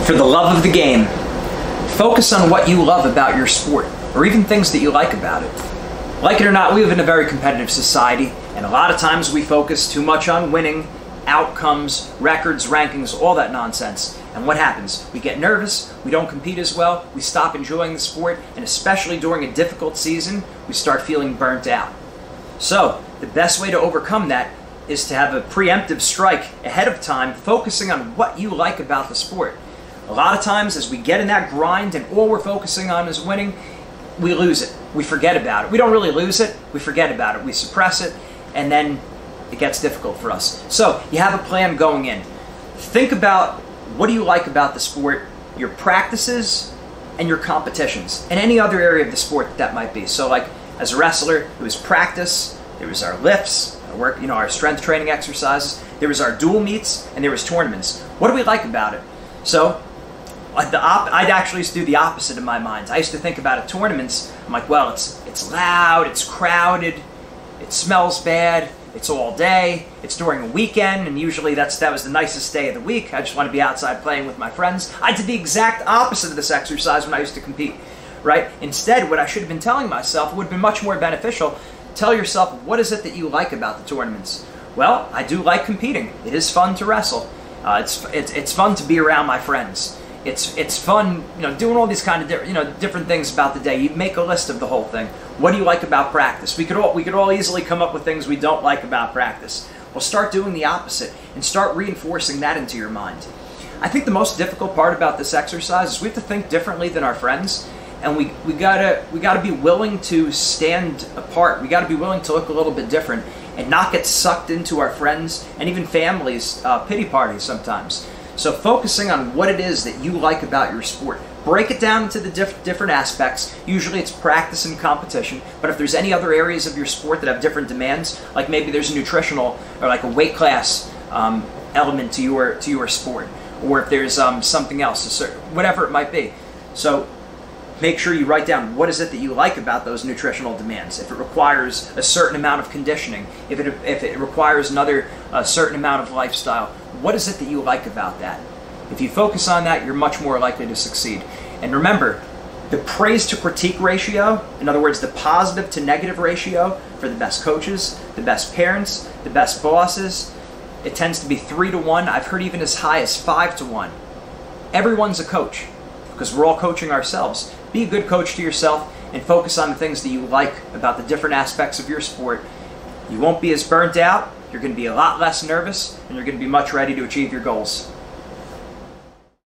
For the love of the game, focus on what you love about your sport, or even things that you like about it. Like it or not, we live in a very competitive society, and a lot of times we focus too much on winning, outcomes, records, rankings, all that nonsense. And what happens? We get nervous, we don't compete as well, we stop enjoying the sport, and especially during a difficult season, we start feeling burnt out. So, the best way to overcome that is to have a preemptive strike ahead of time, focusing on what you like about the sport. A lot of times, as we get in that grind and all we're focusing on is winning, we lose it. We forget about it. We don't really lose it, we forget about it. We suppress it, and then it gets difficult for us. So, you have a plan going in. Think about what do you like about the sport, your practices, and your competitions, and any other area of the sport that might be. So, like, as a wrestler, it was practice, there was our lifts, our work, our strength training exercises, there was our dual meets, and there was tournaments. What do we like about it? So, I'd actually used to do the opposite in my mind. I used to think about it, tournaments, I'm like, well, it's loud, it's crowded, it smells bad, it's all day, it's during a weekend, and usually that was the nicest day of the week. I just want to be outside playing with my friends. I did the exact opposite of this exercise when I used to compete, right? Instead, what I should have been telling myself would have been much more beneficial. Tell yourself, what is it that you like about the tournaments? Well, I do like competing. It is fun to wrestle. It's fun to be around my friends. It's fun, doing all these kind of different things about the day. You make a list of the whole thing. What do you like about practice? We could all easily come up with things we don't like about practice. Well, start doing the opposite and start reinforcing that into your mind. I think the most difficult part about this exercise is we have to think differently than our friends, and we gotta be willing to stand apart. We gotta be willing to look a little bit different and not get sucked into our friends and even families' pity parties sometimes. So focusing on what it is that you like about your sport. Break it down into the different aspects. Usually it's practice and competition, but if there's any other areas of your sport that have different demands, like maybe there's a nutritional or like a weight class element to your sport, or if there's something else, whatever it might be. So make sure you write down what is it that you like about those nutritional demands. If it requires a certain amount of conditioning, if it requires another certain amount of lifestyle, what is it that you like about that? If you focus on that, you're much more likely to succeed. And remember, the praise to critique ratio, in other words, the positive to negative ratio for the best coaches, the best parents, the best bosses, it tends to be 3 to 1. I've heard even as high as 5 to 1. Everyone's a coach because we're all coaching ourselves. Be a good coach to yourself and focus on the things that you like about the different aspects of your sport. You won't be as burnt out, you're going to be a lot less nervous, and you're going to be much ready to achieve your goals.